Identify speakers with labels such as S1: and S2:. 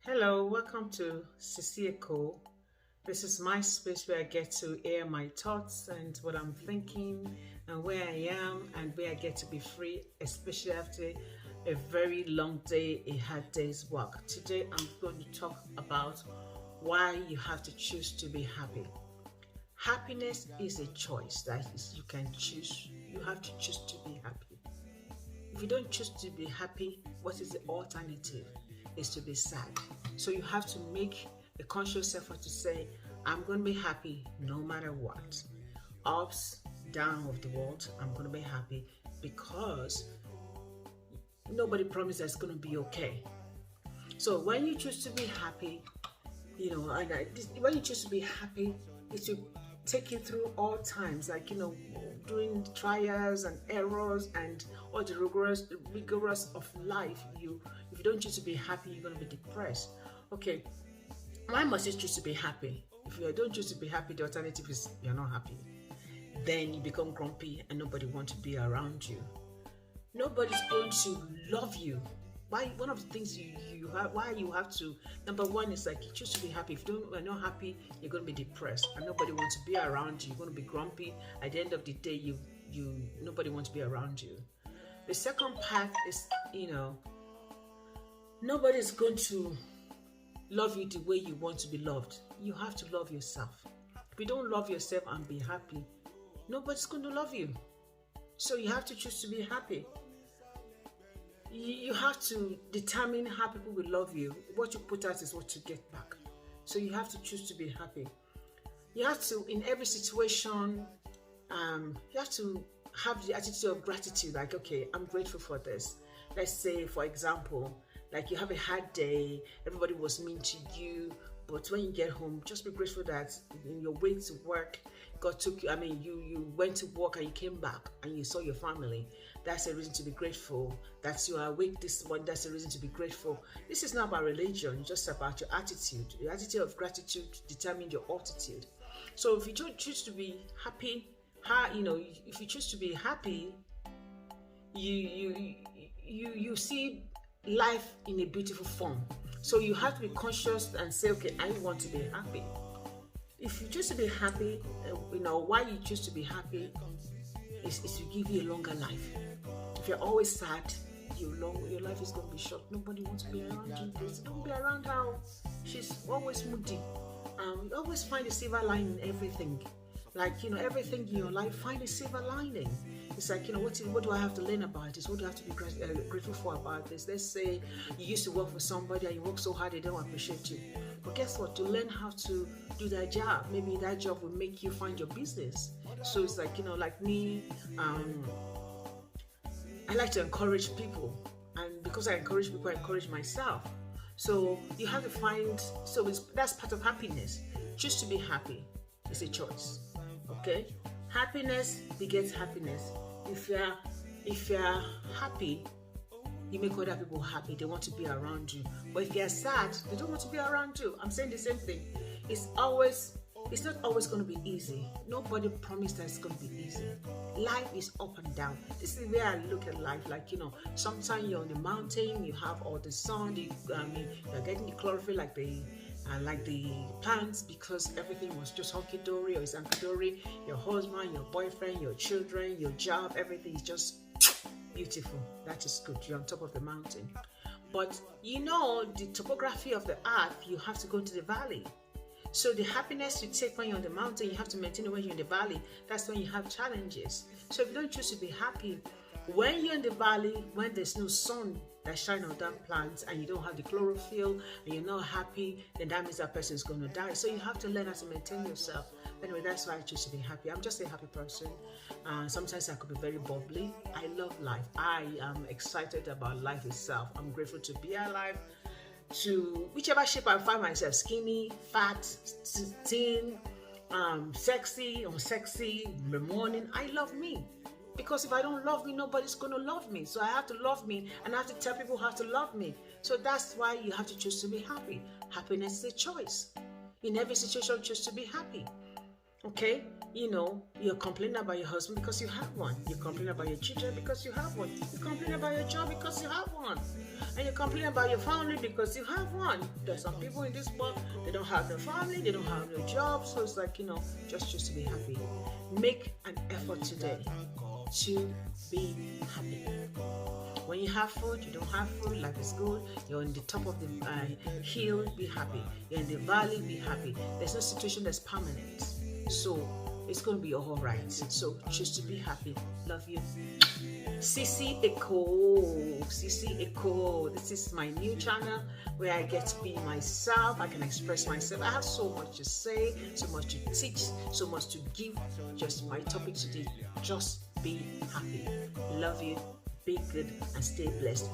S1: Hello, welcome to Cecilia Cole. This is my space where I get to air my thoughts and what I'm thinking and where I am and where I get to be free, especially after a very long day, a hard day's work. Today I'm going to talk about why you have to choose to be happy. Happiness is a choice that is you can choose. You have to choose to be happy. If you don't choose to be happy, what is the alternative? Is to be sad. So you have to make a conscious effort to say, I'm going to be happy no matter what. Ups, down of the world, I'm going to be happy because nobody promised that it's going to be okay. So when you choose to be happy, when you choose to be happy, it will take you through all times, during trials and errors and all the rigorous of life. If you don't choose to be happy, you're going to be depressed. Okay, why must you choose to be happy? If you don't choose to be happy, the alternative is you're not happy. Then you become grumpy and nobody wants to be around you. Nobody's going to love you. Why? One of the things why you have to, number one is like you choose to be happy. If you're not happy, you're going to be depressed and nobody wants to be around you. You're going to be grumpy. At the end of the day, nobody wants to be around you. The second part is, nobody's going to love you the way you want to be loved. You have to love yourself. If you don't love yourself and be happy, nobody's going to love you. So you have to choose to be happy. You have to determine how people will love you. What you put out is what you get back. So you have to choose to be happy. You have to, in every situation, you have to have the attitude of gratitude. Like, okay, I'm grateful for this. Let's say, for example, like you have a hard day, everybody was mean to you, but when you get home, just be grateful that in your way to work, God took you. You went to work and you came back and you saw your family. That's a reason to be grateful. That you are awake this one. That's a reason to be grateful. This is not about religion, just about your attitude. The attitude of gratitude determines your altitude. So if you choose to be happy, if you choose to be happy, you see life in a beautiful form. So you have to be conscious and say, okay, I want to be happy. If you choose to be happy, why you choose to be happy is to give you a longer life. If you're always sad, your life is going to be short. Nobody wants to be around you. Don't be around her. She's always moody. You always find a silver line in everything. Everything in your life, find a silver lining. It's like, what do I have to learn about this? What do I have to be grateful for about this? Let's say you used to work for somebody and you work so hard they don't appreciate you. But guess what? To learn how to do that job, maybe that job will make you find your business. So it's like, like me, I like to encourage people. And because I encourage people, I encourage myself. So you have to find, that's part of happiness. Choose to be happy. It's a choice. Okay? Happiness begets happiness. If you're happy, you make other people happy. They want to be around you. But if you're sad, they don't want to be around you. I'm saying the same thing. It's not always going to be easy. Nobody promised that it's going to be easy. Life is up and down. This is where I look at life. Sometimes you're on the mountain, you have all the sun, you're getting the chlorophyll like the plants, because everything was just hunky-dory or is hunky-dory. Your husband, your boyfriend, your children, your job, everything is just beautiful. That is good. You're on top of the mountain. But the topography of the earth, you have to go into the valley. So the happiness you take when you're on the mountain, you have to maintain it when you're in the valley. That's when you have challenges. So if you don't choose to be happy, when you're in the valley, when there's no sun that shines on that plant and you don't have the chlorophyll and you're not happy, then that means that person is going to die. So you have to learn how to maintain yourself. Anyway, that's why I choose to be happy. I'm just a happy person. Sometimes I could be very bubbly. I love life. I am excited about life itself. I'm grateful to be alive. To whichever shape I find myself, skinny, fat, thin, sexy, unsexy, morning, I love me. Because if I don't love me, nobody's going to love me. So I have to love me and I have to tell people how to love me. So that's why you have to choose to be happy. Happiness is a choice. In every situation, choose to be happy. Okay, you're complaining about your husband because you have one. You're complaining about your children because you have one. You're complaining about your job because you have one. And you're complaining about your family because you have one. There's some people in this world, they don't have no family, they don't have no job. So it's like, just choose to be happy. Make an effort today to be happy. When you have food, you don't have food, life is good. You're on the top of the hill, be happy. You're in the valley, be happy. There's no situation that's permanent. So it's going to be all right. So choose to be happy. Love you. Sisi Echo. Sisi Echo. This is my new channel where I get to be myself. I can express myself. I have so much to say, so much to teach, so much to give. Just my topic today. Just be happy. Love you. Be good and stay blessed.